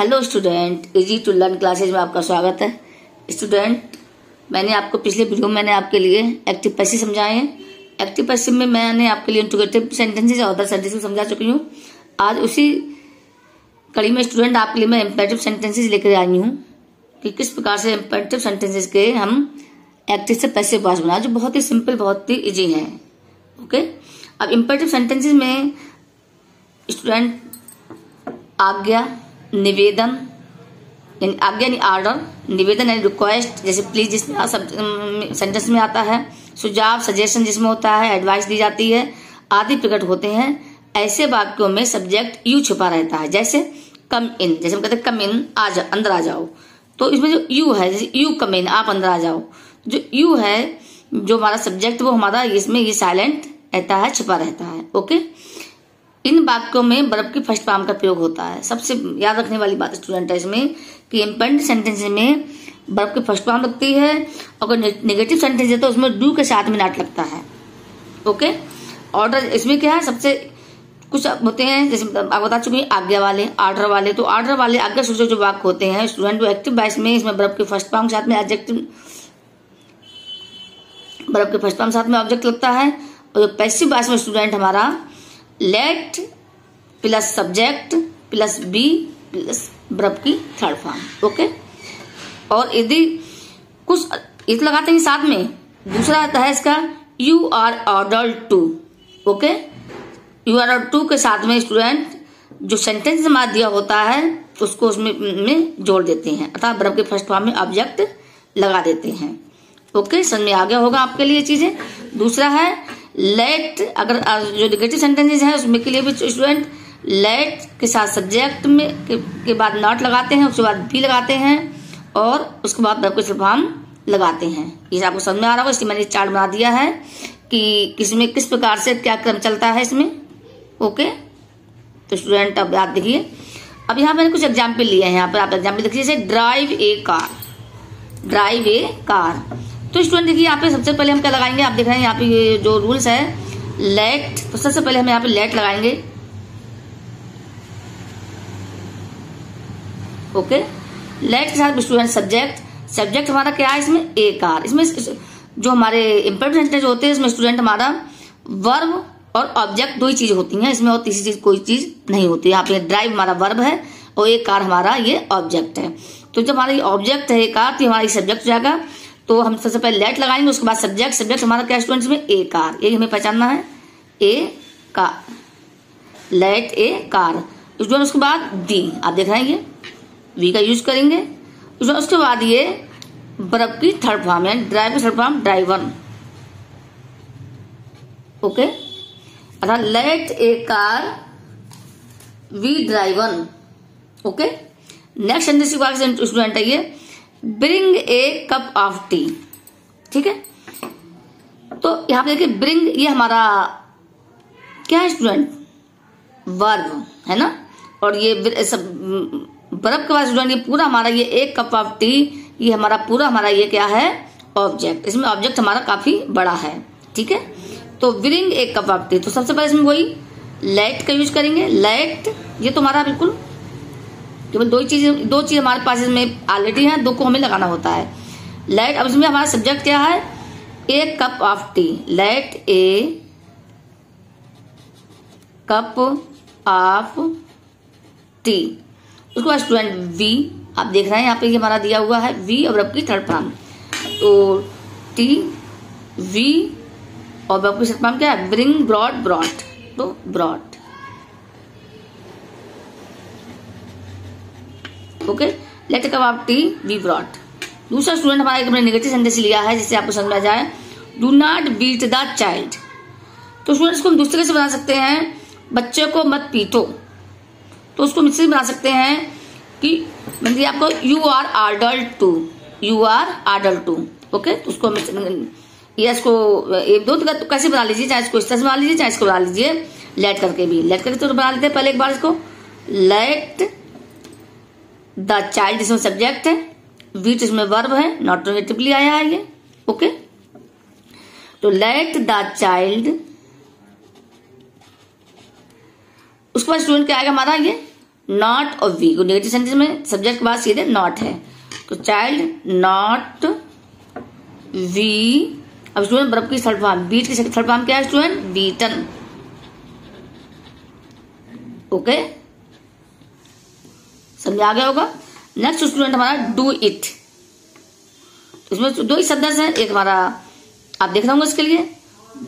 Hello student, easy to learn classes में आपका स्वागत है। स्टूडेंट, मैंने आपको पिछले वीडियो में मैंने आपके लिए एक्टिव पैसिव समझाए हैं। एक्टिव पैसिव में मैंने आपके लिए इंट्रोगेटिव सेंटेंसेस और अदर सेंटेंसेस समझा चुकी हूँ। आज उसी कड़ी में स्टूडेंट आपके लिए मैं इम्पेरेटिव सेंटेंसेस लेकर आई हूँ कि किस प्रकार से इम्पेरेटिव सेंटेंसेस के हम एक्टिव से पैसिव वॉइस बनाए, जो बहुत ही सिंपल, बहुत ही इजी है। ओके, अब इम्पेरेटिव सेंटेंसेस में स्टूडेंट आज्ञा, निवेदन, आज्ञा यानी ऑर्डर, निवेदन यानी रिक्वेस्ट, जैसे प्लीज जिसमें सेंटेंस में आता है, सुझाव सजेशन जिसमें होता है, एडवाइस दी जाती है, आदि प्रकट होते हैं। ऐसे वाक्यों में सब्जेक्ट यू छुपा रहता है, जैसे कम इन, जैसे हम कहते हैं कम इन, आ जाओ, अंदर आ जाओ, तो इसमें जो यू है, जैसे यू कम इन, आप अंदर आ जाओ, जो यू है जो हमारा सब्जेक्ट वो हमारा इसमें ये साइलेंट रहता है, छुपा रहता है। ओके, इन वाक्यों में वर्ब की फर्स्ट फॉर्म का प्रयोग होता है। सबसे याद रखने वाली बात स्टूडेंट है इसमें कि इम्पेरेटिव सेंटेंस में वर्ब की फर्स्ट फॉर्म लगती है, अगर नेगेटिव सेंटेंस है तो उसमें डू के साथ में नॉट लगता है। ओके, ऑर्डर इसमें क्या है, सबसे कुछ होते हैं जैसे आप बता चुके हैं आज्ञा वाले, ऑर्डर वाले, तो ऑर्डर वाले आज्ञा सूचक जो वाक्य होते हैं स्टूडेंट, वो एक्टिव वॉइस में इसमें वर्ब की फर्स्ट फॉर्म के साथ में एडजेक्टिव, वर्ब के फर्स्ट फॉर्म साथ में ऑब्जेक्ट लगता है। और जो पैसिव वॉइस में स्टूडेंट हमारा let plus subject plus be plus verb की थर्ड फॉर्म। ओके, और यदि कुछ इत लगाते हैं साथ में, दूसरा आता है इसका you are order to. Okay, you are order to के साथ में स्टूडेंट जो सेंटेंस हमारा दिया होता है उसको उसमें जोड़ देते हैं, अर्थात वर्ब के फर्स्ट फॉर्म में ऑब्जेक्ट लगा देते हैं। ओके, समझ में आ गया होगा आपके लिए चीजें। दूसरा है लेट, अगर जो नेगेटिव सेंटेंसेस है उसमें के लिए भी स्टूडेंट लेट के साथ सब्जेक्ट में के बाद नॉट लगाते हैं, उसके बाद बी लगाते हैं और उसके बाद वर्ब के फॉर्म लगाते हैं। ये आपको समझ में आ रहा होगा, इसलिए मैंने चार्ट बना दिया है कि किसमें किस प्रकार से क्या क्रम चलता है इसमें। ओके, तो स्टूडेंट अब याद देखिए, अब यहाँ मैंने कुछ एग्जाम्पल लिए हैं। यहाँ पर आप एग्जाम्पल देखिए, जैसे ड्राइव ए कार, ड्राइव ए कार। तो स्टूडेंट देखिए यहाँ पे सबसे पहले हम क्या लगाएंगे, आप देख रहे हैं यहाँ पे ये जो रूल्स है लेट, तो सबसे पहले हम यहाँ पे लेट लगाएंगे। ओके, लेट के साथ स्टूडेंट सब्जेक्ट हमारा क्या है इसमें, ए कार। इसमें जो हमारे इम्पोर्टेंट सेंटेंस होते हैं इसमें स्टूडेंट हमारा वर्ब और ऑब्जेक्ट दो ही चीज होती हैं, इसमें और तीसरी चीज कोई चीज नहीं होती। यहाँ पे ड्राइव हमारा वर्ब है और ए कार हमारा ये ऑब्जेक्ट है। तो जब हमारा ये ऑब्जेक्ट है ए कार, तो हमारा सब्जेक्ट हो जाएगा। तो हम सबसे पहले लेट लगाएंगे, उसके बाद सब्जेक्ट हमारा क्या स्टूडेंट्स में ए कार, ये हमें पहचानना है, ए कार, लेट ए कार। उसके बाद दी, आप देख रहे हैं ये वी का यूज करेंगे। उसके बाद ये वर्ब की थर्ड फॉर्म यानी ड्राइव की थर्ड फॉर्म ड्राइवन। ओके, अर्थात let a car be driven. Okay, next sentence student है ये bring a cup of tea. ठीक है, तो यहां पे देखिए ब्रिंग, ये हमारा क्या है स्टूडेंट, वर्ब है ना, और ये सब वर्ब के बाद स्टूडेंट ये पूरा हमारा ये एक कप ऑफ टी, ये हमारा पूरा हमारा ये क्या है ऑब्जेक्ट। इसमें ऑब्जेक्ट हमारा काफी बड़ा है। ठीक है, तो bring a cup of T, तो सबसे पहले इसमें वही लेट का यूज करेंगे। लेट ये तो हमारा बिल्कुल केवल दो चीज हमारे पास इसमें ऑलरेडी है, दो को हमें लगाना होता है लेट। अब इसमें हमारा सब्जेक्ट क्या है, a cup of tea, let a cup of tea. उसके बाद स्टूडेंट वी, आप देख रहे हैं यहाँ पे ये हमारा दिया हुआ है वी और वर्ब की थर्ड फॉर्म, तो टी वी और वर्ब की थर्ड फॉर्म क्या है, ब्रिंग, ब्रॉड, ब्रॉट, तो brought. Okay, let cup of tea be brought. दूसरा स्टूडेंट हमारा एक हमने नेगेटिव सेंटेंस लिया है जिससे आपको समझ में आ जाए, do not beat the child. तो स्टूडेंट्स को हम दूसरे से बना सकते हैं, बच्चे को मत पीटो। तो उसको मिक्स बना सकते हैं कि मतलब आपको you are order to, you are order to. Okay, तो उसको ये इसको एक दो तो कैसे बना लीजिए, चाहे इसको इस तरह से बना लीजिए, चाहे इसको बना लीजिए लेट करके भी। लेट करके तो बना लेते हैं पहले एक बार इसको, लेट द चाइल्ड इसमें सब्जेक्ट है, बीट इसमें वर्ब है, नॉट नेगेटिवली आया है ये। ओके, तो लेट द चाइल्ड, उसके बाद स्टूडेंट क्या आएगा हमारा ये नॉट और वी को नेगेटिव सेंटेंस में सब्जेक्ट के बाद सीधे नॉट है, तो चाइल्ड नॉट वी। अब स्टूडेंट वर्ब की थर्ड फॉर्म, बीट की थर्ड फॉर्म क्या है स्टूडेंट? बीटन। ओके, समझ आ गया होगा। नेक्स्ट स्टूडेंट हमारा डू इट। इसमें दो ही शब्द हैं, एक हमारा आप देख रहे होंगे इसके लिए,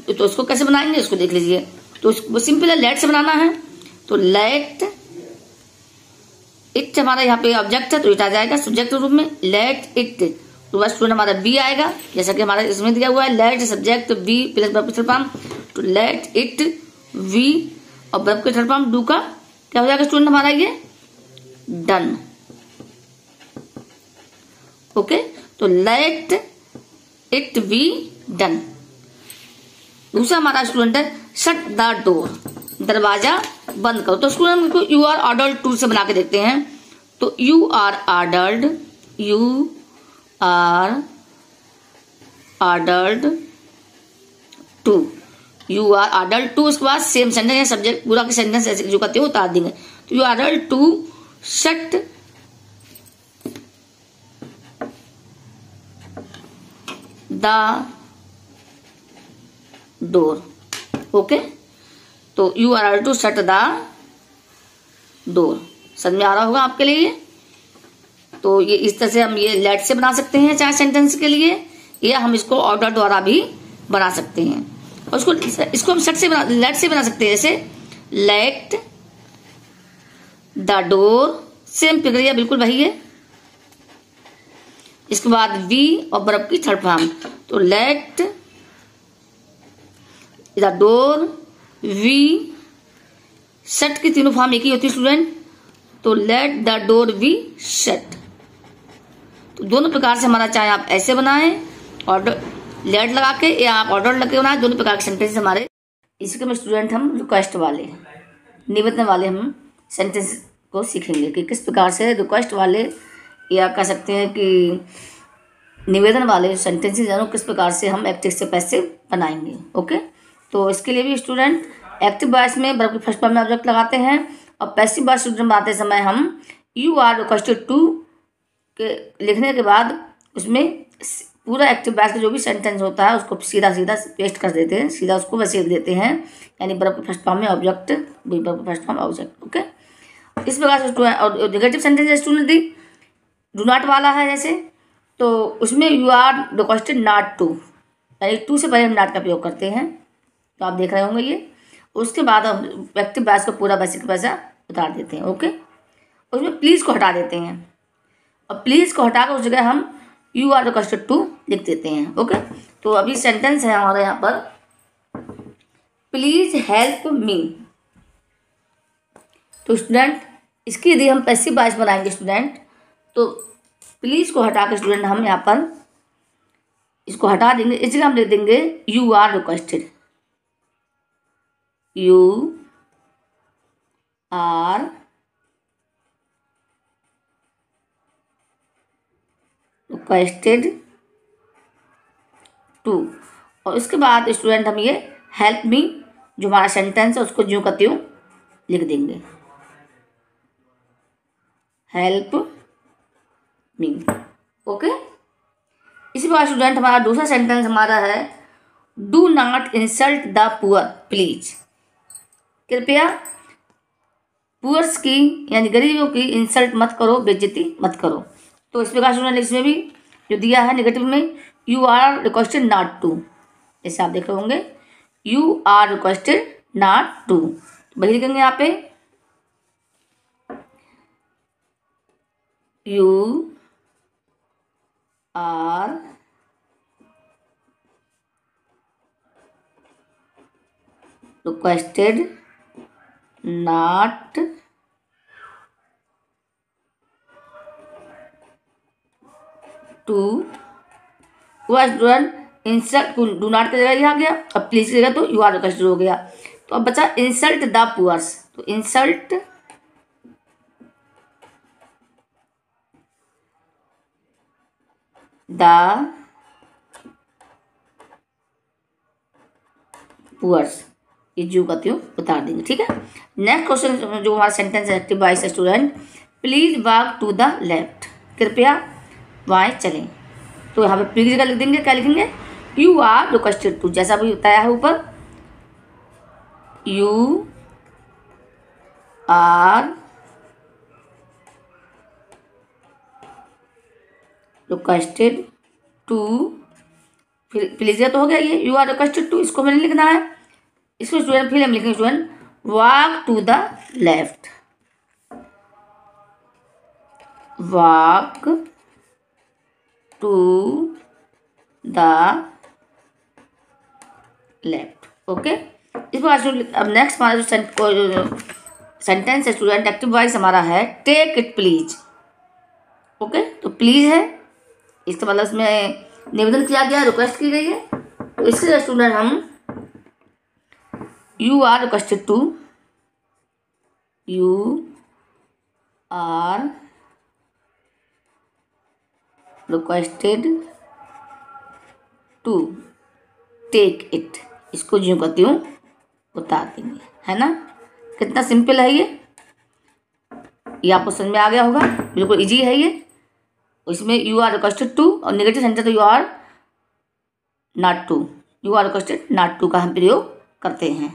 तो उसको कैसे बनाएंगे इसको देख लीजिए। तो वो सिंपल है, लेट से बनाना है। तो लेट इट हमारा यहाँ पे ऑब्जेक्ट है, तो इट आ जाएगा सब्जेक्ट के रूप में, लेट इट। तो बस स्टूडेंट हमारा बी आएगा, जैसा कि हमारा इसमें दिया हुआ है, let subject be plus verb की थर्ड फॉर्म, तो लेट इट वी, और वर्ब की थर्ड फॉर्म डू का क्या हो जाएगा स्टूडेंट हमारा ये डन। ओके, तो लेट इट बी डन। दूसरा हमारा स्टूडेंट है शट द डोर, दरवाजा बंद करो। तो स्टूडेंट हमको यू आर ऑर्डर्ड टू से बना के देखते हैं। तो you are ordered, you are ordered to, you are ordered to. उसके बाद सेम सेंटेंस है, सब्जेक्ट पूरा के सेंटेंस ऐसे जो कहते हो उतार देंगे। तो you are ordered to shut the door. Okay, तो you are to shut the door. समझ में आ रहा होगा आपके लिए। तो ये इस तरह से हम ये लेट से बना सकते हैं चाहे सेंटेंस के लिए, या हम इसको ऑर्डर द्वारा भी बना सकते हैं। और इसको हम शट से लेट से बना सकते हैं, जैसे लेट द डोर, सेम प्रक्रिया बिल्कुल वही है। इसके बाद वी और वर्ब की थर्ड फॉर्म, तो let the door be. Shut की तीनों फॉर्म एक ही होती है स्टूडेंट, तो let the door be shut. तो दोनों प्रकार से हमारा, चाहे आप ऐसे बनाएं ऑर्डर लेट लगा के, या आप ऑर्डर लगा के बनाएं, दोनों प्रकार के सेंटेंस हमारे। इसी के में स्टूडेंट हम रिक्वेस्ट वाले, निवेदन वाले हम सेंटेंस को सीखेंगे कि किस प्रकार से रिक्वेस्ट वाले, या कह सकते हैं कि निवेदन वाले सेंटेंसेस जानो किस प्रकार से हम एक्टिव से पैसिव बनाएंगे। ओके, तो इसके लिए भी स्टूडेंट एक्टिव वॉइस में वर्ब की फर्स्ट फॉर्म में ऑब्जेक्ट लगाते हैं, और पैसिव वॉइस स्टूडेंट बनाते समय हम यू आर रिक्वेस्टेड टू के लिखने के बाद उसमें पूरा एक्टिव वॉइस का जो भी सेंटेंस होता है उसको सीधा सीधा पेस्ट कर देते हैं, सीधा उसको वैसे लिख देते हैं, यानी वर्ब की फर्स्ट फॉर्म में ऑब्जेक्ट, वर्ब की फर्स्ट फॉर्म ऑब्जेक्ट। ओके, इस प्रकार से स्टूडेंट। और negative sentence student the do not वाला है जैसे, तो उसमें you are requested not to, यानी टू से पहले हम नॉट का प्रयोग करते हैं, तो आप देख रहे होंगे ये। उसके बाद हम एक्टिव वॉइस का पूरा बेसिक पैसा उतार देते हैं। ओके, उसमें प्लीज़ को हटा देते हैं, और प्लीज़ को हटाकर उस जगह हम यू आर रिक्वेस्टेड टू लिख देते हैं। ओके, तो अभी सेंटेंस है हमारे यहाँ पर, प्लीज हेल्प मी। तो स्टूडेंट इसकी यदि हम पैसिव वॉइस बनाएंगे स्टूडेंट, तो प्लीज को हटा के स्टूडेंट हम यहाँ पर इसको हटा देंगे, इस जगह हम लिख देंगे you are requested, you are requested to. और उसके बाद स्टूडेंट हम ये हेल्प मी जो हमारा सेंटेंस है उसको ज्यों का त्यों लिख देंगे, हेल्प मी। ओके, इसी प्रकार स्टूडेंट हमारा दूसरा सेंटेंस हमारा है do not insult the poor please. कृपया पुअर्स की यानी गरीबों की इंसल्ट मत करो, बेइज्जती मत करो। तो इस प्रकार स्टूडेंट इसमें भी जो दिया है नेगेटिव में you are requested not to, जैसे आप देख रहे होंगे you are requested not to, वही लिखेंगे यहाँ पे you are requested not to. हुआ स्टूडेंट इंसल्ट डू नॉट की जगह आ गया, अब प्लीज की जगह तो यू आर रिक्वेस्टेड हो गया। तो अब बचा इंसल्ट द पुअर्स, तो इंसल्ट द पुअर्स। ये ज्यों का त्यों उतार देंगे। ठीक है, नेक्स्ट क्वेश्चन जो हमारा सेंटेंस है active voice student, please walk to the left, कृपया बाएं चलें। तो यहाँ पे प्लीज का लिख देंगे, क्या लिखेंगे, यू आर रिक्वेस्टेड टू, जैसा भी बताया है ऊपर, यू आर रिक्वेस्टेड टू, फिर प्लीज तो हो गया ये, यू आर रिक्वेस्टेड टू, इसको मैंने लिखना है, इसको स्टूडेंट फिर हम लिखेंगे student walk to the left, walk to the left. Okay, इस बार अब नेक्स्ट हमारा जो सेंटेंस है स्टूडेंट एक्टिव वॉइस हमारा है टेक इट प्लीज। ओके, तो प्लीज है, इसका मतलब इसमें निवेदन किया गया, रिक्वेस्ट की गई है, तो इसके स्टूडेंट हम you are requested to, you are requested to take it, इसको ज्यों का त्यों उतार देंगे, है ना। कितना सिंपल है ये आपको समझ में आ गया होगा, बिल्कुल इजी है ये। इसमें यू आर रिक्वेस्टेड टू और नेगेटिव सेंटेंस तो you are not to, you are requested not to का हम प्रयोग करते हैं।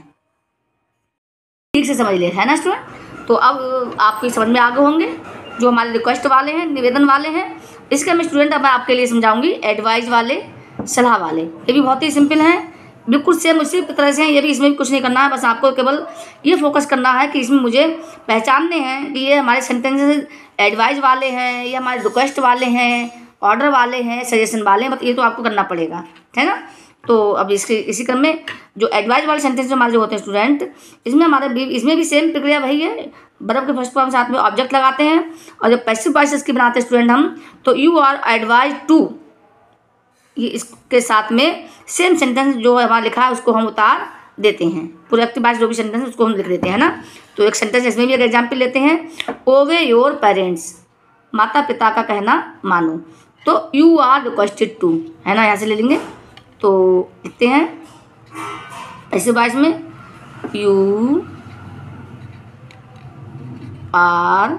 ठीक से समझ लिए, है ना स्टूडेंट। तो अब आपको समझ में आ गए होंगे जो हमारे रिक्वेस्ट वाले हैं, निवेदन वाले हैं। इसके मैं स्टूडेंट अब मैं आपके लिए समझाऊंगी एडवाइस वाले, सलाह वाले। ये भी बहुत ही सिंपल हैं, बिल्कुल सेम उसी तरह से हैं ये भी, इसमें भी कुछ नहीं करना है, बस आपको केवल ये फोकस करना है कि इसमें मुझे पहचानने हैं कि ये हमारे सेंटेंसेस एडवाइस वाले हैं, ये हमारे रिक्वेस्ट वाले हैं, ऑर्डर वाले हैं, सजेशन वाले हैं, मतलब ये तो आपको करना पड़ेगा, है ना। तो अब इसी क्रम में जो एडवाइस वाले सेंटेंस हमारे जो होते हैं स्टूडेंट, इसमें भी सेम प्रक्रिया वही है, बर्फ के फर्स्ट फॉर्म साथ में ऑब्जेक्ट लगाते हैं, और जब पैसिव वॉइस इसकी बनाते हैं स्टूडेंट हम, तो यू आर एडवाइज टू, ये इसके साथ में सेम सेंटेंस जो हमारा लिखा है उसको हम उतार देते हैं, पूरे एक्टिव वॉइस जो भी सेंटेंस है उसको हम लिख देते हैं ना। तो एक सेंटेंस इसमें भी एक एग्जाम्पल लेते हैं, ओवे योर पेरेंट्स, माता पिता का कहना मानो, तो यू आर रिक्वेस्टेड टू, है ना, यहाँ से ले लेंगे। तो लिखते हैं ऐसे वॉइस में, you are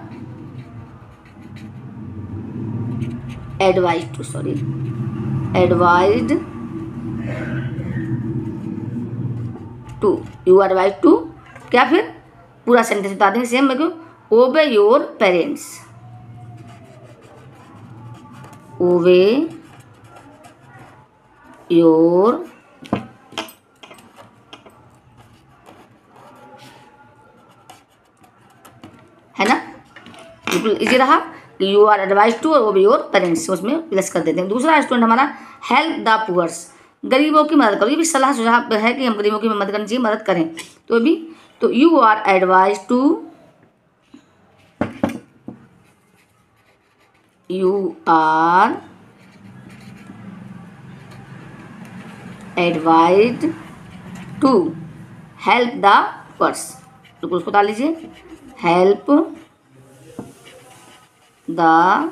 advise to, sorry advised to, you are advise to, क्या फिर पूरा सेंटेंस बता देंगे सेम, मैं ओबे योर पेरेंट्स, ओबे योर है ना, बिल्कुल इजी रहा। यू आर एडवाइज टू और ओबे योर पेरेंट्स, उसमें प्लस कर देते हैं। दूसरा स्टूडेंट हमारा हेल्प द पुअर्स, गरीबों की मदद करो, ये भी सलाह सुझाव है कि हम गरीबों की मदद करनी चाहिए, मदद करें। तो भी तो you are advise to, you are advise to help the poors, तो उसको बता लीजिए, help the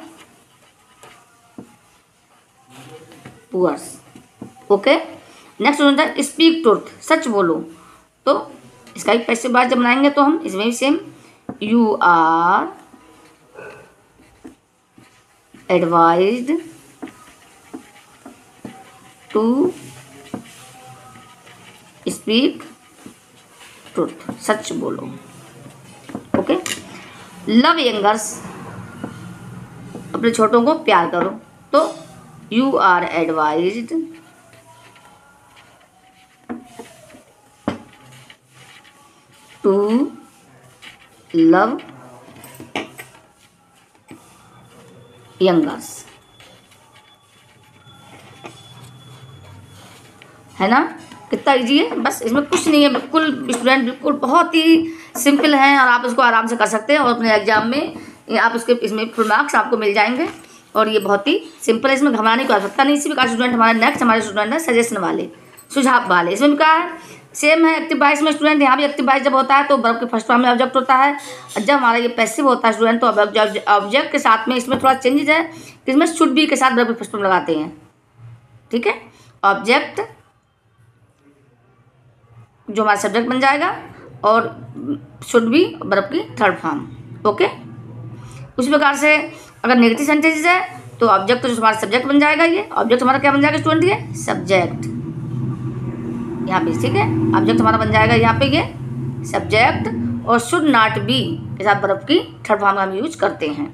poors. Okay, next होता है स्पीक ट्रुथ, सच बोलो। तो इसका भी पैसे बात जब बनाएंगे तो हम इसमें भी same, you are advised to speak truth, सच बोलो। ओके, लव यंगर्स, अपने छोटों को प्यार करो, तो you are advised to love youngers, है ना। कितना इजी है, बस इसमें कुछ नहीं है, बिल्कुल स्टूडेंट बिल्कुल बहुत ही सिंपल है, और आप इसको आराम से कर सकते हैं, और अपने एग्जाम में आप इसके इसमें फुल मार्क्स आपको मिल जाएंगे, और ये बहुत ही सिंपल है, इसमें घबराने की आवश्यकता नहीं। इसी प्रकार स्टूडेंट हमारे नेक्स्ट हमारे स्टूडेंट है सजेशन वाले, सुझाव वाले। इसमें क्या है, सेम है एक्टिव वॉइस में स्टूडेंट, यहाँ भी एक्टिव वॉइस जब होता है तो वर्ब के फर्स्ट फॉर्म में ऑब्जेक्ट होता है, और जब हमारा ये पैसिव होता है स्टूडेंट तो ऑब्जेक्ट के साथ में इसमें थोड़ा चेंजेस है कि इसमें शुड बी के साथ वर्ब के फर्स्ट फॉर्म लगाते हैं। ठीक है, ऑब्जेक्ट जो हमारा सब्जेक्ट बन जाएगा, और शुड बी वर्ब की थर्ड फॉर्म। ओके, उसी प्रकार से अगर नेगेटिव सेंटेंसेस है तो ऑब्जेक्ट तो जो हमारा सब्जेक्ट बन जाएगा, ये ऑब्जेक्ट हमारा क्या बन जाएगा स्टूडेंट, ये सब्जेक्ट यहाँ पे, ठीक है, ऑब्जेक्ट हमारा बन जाएगा यहाँ पे ये सब्जेक्ट, और शुड नॉट बी के साथ वर्ब की थर्ड फॉर्म हम यूज करते हैं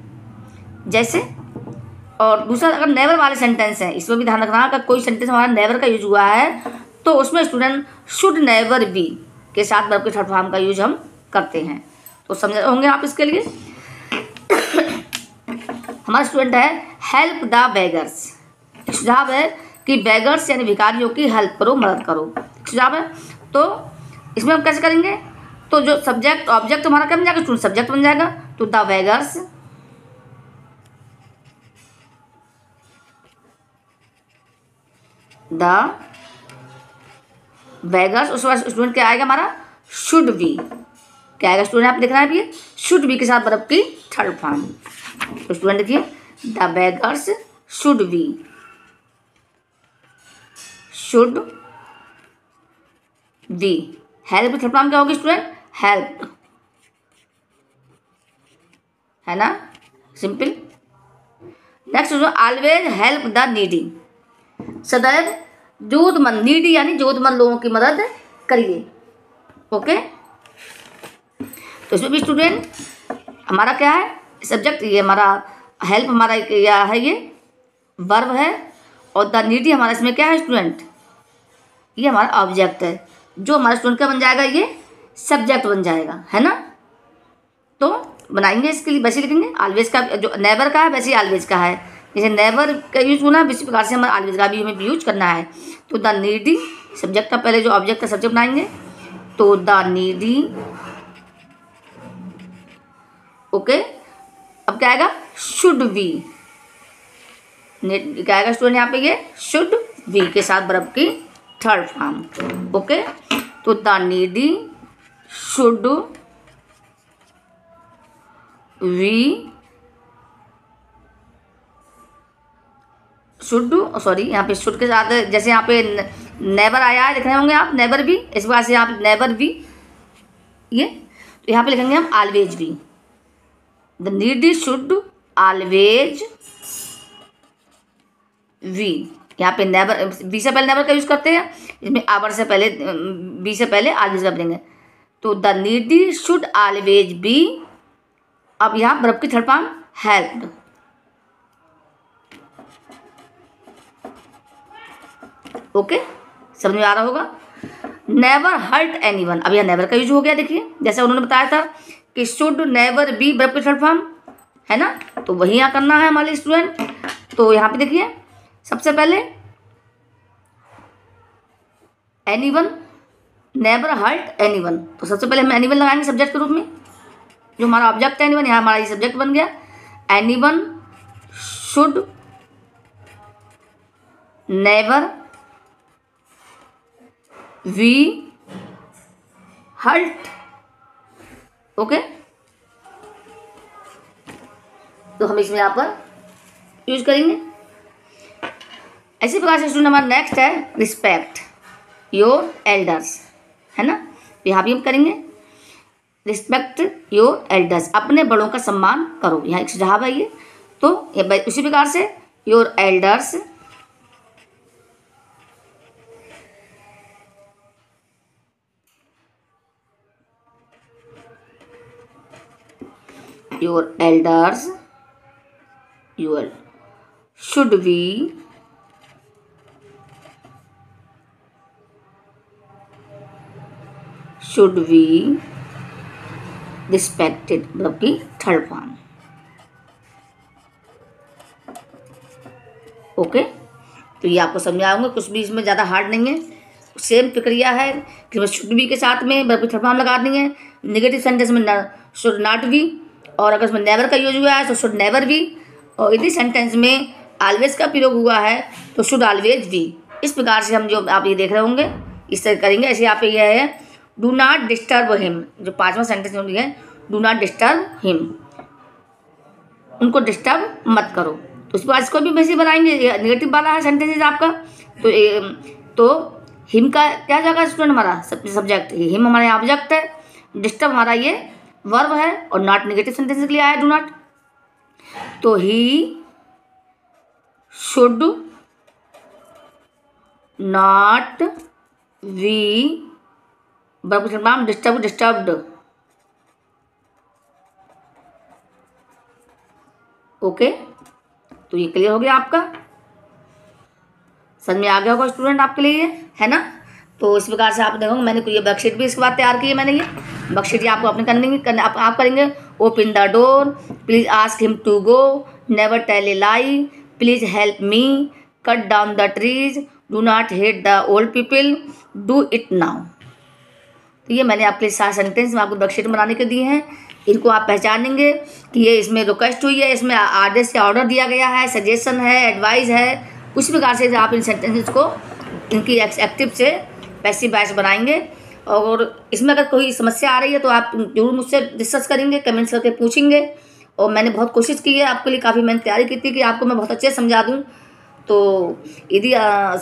जैसे। और दूसरा अगर नेवर वाले सेंटेंस हैं, इसमें भी ध्यान रखना, अगर कोई सेंटेंस हमारा नेवर का यूज हुआ है तो उसमें स्टूडेंट शुड नेवर बी के साथ वर्ब की थर्ड फॉर्म का यूज हम करते हैं। तो समझ होंगे आप इसके लिए। हमारा स्टूडेंट है हेल्प द बेगर्स, सुझाव है कि बेगर्स यानी भिखारियों की हेल्प करो, मदद करो, सुझाव है। तो इसमें हम कैसे करेंगे, तो जो सब्जेक्ट ऑब्जेक्ट हमारा क्या बन जाएगा स्टूडेंट, सब्जेक्ट बन जाएगा, तो द बेगर्स, द बेगर्स, उसके बाद स्टूडेंट क्या आएगा हमारा, शुड बी, क्या आएगा स्टूडेंट, आप लिख रहे हैं अभी, शुड बी के साथ वर्ब की थर्ड फॉर्म। तो स्टूडेंट देखिए, the beggars should be, should be, help की थर्ड फॉर्म क्या होगी स्टूडेंट, हेल्प, है ना, सिंपल। नेक्स्ट जो ऑलवेज हेल्प द नीडी, सदैव जरूरतमंद, नीडी यानी जरूरतमंद लोगों की मदद करिए। ओके, तो इसमें भी स्टूडेंट हमारा क्या है सब्जेक्ट, ये हमारा हेल्प हमारा क्या है, ये वर्ब है, और द नीडी हमारा इसमें क्या है स्टूडेंट, ये हमारा ऑब्जेक्ट है, जो हमारा स्टूडेंट का बन जाएगा, ये सब्जेक्ट बन जाएगा, है ना। तो बनाएंगे इसके लिए वैसे लिखेंगे, ऑलवेज का जो नेवर का है वैसे ही ऑलवेज का है, जैसे नेवर का यूज होना है इसी प्रकार से हमारा ऑलवेज का भी हमें यूज करना है। तो द नीडी सब्जेक्ट का, पहले जो ऑब्जेक्ट का सब्जेक्ट बनाएंगे, तो द नीडी, ओके, अब क्या आएगा, शुड बी, क्या आएगा स्टूडेंट यहाँ पे, ये शुड बी के साथ वर्ब की थर्ड फॉर्म। ओके, तो the needy should be, should, sorry यहाँ पे शुड के साथ, जैसे यहाँ पे नेवर आया है, लिख रहे होंगे आप, नेवर बी, इस बार से यहाँ पे नेवर बी, ये तो यहाँ पे लिखेंगे हम always be, the needy should always be, यहाँ पे नेवर, बी से पहले नेवर का यूज करते हैं, इसमें आवर से पहले, बी से पहले ऑलवेज का बनेंगे, तो the needy should always be, अब यहाँ वर्ब की थर्ड फॉर्म हेल्प्ड। ओके, समझ में आ रहा होगा। नेवर हर्ट एनीवन, अब यह नेवर का यूज हो गया, देखिए जैसे उन्होंने बताया था कि शुड नेवर बी वर्ब की थर्ड फॉर्म, है ना, तो वही यहाँ करना है हमारे स्टूडेंट। तो यहाँ पे देखिए सबसे पहले एनीवन, नेवर हर्ट एनीवन, तो सबसे पहले हम एनीवन लगाएंगे सब्जेक्ट के रूप में, जो हमारा ऑब्जेक्ट है एनीवन, यहाँ हमारा ये सब्जेक्ट बन गया। Anyone should never be hurt. Okay, तो हम इसमें यहाँ पर यूज करेंगे। इसी प्रकार से स्टूडेंट हमारा नेक्स्ट है रिस्पेक्ट योर एल्डर्स, है ना, यहाँ भी हम करेंगे रिस्पेक्ट योर एल्डर्स, अपने बड़ों का सम्मान करो, यहाँ एक सुझाव है ये। तो उसी प्रकार से your elders, your elders, your should be respected, मतलब की थर्ड फॉर्म। ओके, तो ये आपको समझ आऊंगा, कुछ भी इसमें ज़्यादा हार्ड नहीं है, सेम प्रक्रिया है कि शुड बी के साथ में वर्ब की थर्ड फॉर्म लगा दी है। नेगेटिव सेंटेंस में शुड नॉट बी, और अगर उसमें नेवर का यूज हुआ है तो शुड नेवर बी, और यदि सेंटेंस में ऑलवेज का प्रयोग हुआ है तो शुड ऑलवेज बी। इस प्रकार से हम जो आप ये देख रहे होंगे इस तरह करेंगे। ऐसे यहाँ पे यह है डू नॉट डिस्टर्ब हिम, जो पांचवा सेंटेंस में है डू नॉट डिस्टर्ब हिम, उनको डिस्टर्ब मत करो। तो उस बात को भी वैसे बनाएंगे, नेगेटिव वाला है सेंटेंसेज आपका, तो हिम का क्या जाएगा स्टूडेंट, हमारा सब्जेक्ट, हिम हमारा ऑब्जेक्ट है, डिस्टर्ब हमारा ये वर्ब है, और नॉट नेगेटिव सेंटेंस के लिए आया डू नॉट। तो he should not be disturbed. Okay, तो ये क्लियर हो गया आपका, समझ में आ गया होगा स्टूडेंट आपके लिए ये, है ना। तो इस प्रकार से आप देखोगे, मैंने ये वर्कशीट भी इसके बाद तैयार की है मैंने, ये वर्कशीट ये आपको अपने आप करेंगे। Open the door, please ask him to go, never tell a lie, please help me, cut down the trees, do not hate the old people, do it now. तो ये मैंने आपके लिए 7 सेंटेंस में आपको वर्कशीट बनाने के दिए हैं। इनको आप पहचानेंगे कि ये इसमें रिक्वेस्ट हुई है, इसमें आदेश से ऑर्डर दिया गया है, सजेशन है, एडवाइस है। उसी प्रकार से आप इन सेंटेंसेस को इनकी एक्टिव से पैसिव वॉइस बनाएंगे। और इसमें अगर कोई समस्या आ रही है तो आप जरूर मुझसे डिस्कस करेंगे, कमेंट्स करके पूछेंगे। और मैंने बहुत कोशिश की है आपके लिए, काफ़ी मैंने तैयारी की थी कि आपको मैं बहुत अच्छे से समझा दूँ। तो यदि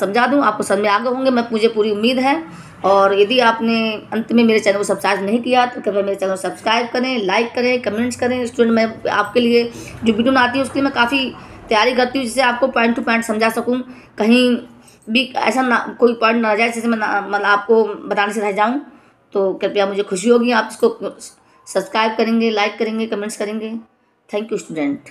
समझा दूँ, आपको समझ में आ गए होंगे, मुझे पूरी उम्मीद है। और यदि आपने अंत में मेरे चैनल को सब्सक्राइब नहीं किया तो कृपया मेरे चैनल को सब्सक्राइब करें, लाइक करें, कमेंट्स करें। स्टूडेंट, मैं आपके लिए जो वीडियो बनाती हूँ उसके लिए मैं काफ़ी तैयारी करती हूँ, जिससे आपको पॉइंट टू पॉइंट समझा सकूँ, कहीं भी ऐसा ना कोई पॉइंट ना जाए जिससे मैं मतलब आपको बताने से रह जाऊँ। तो कृपया, मुझे खुशी होगी आप इसको सब्सक्राइब करेंगे, लाइक करेंगे, कमेंट्स करेंगे। Thank you student.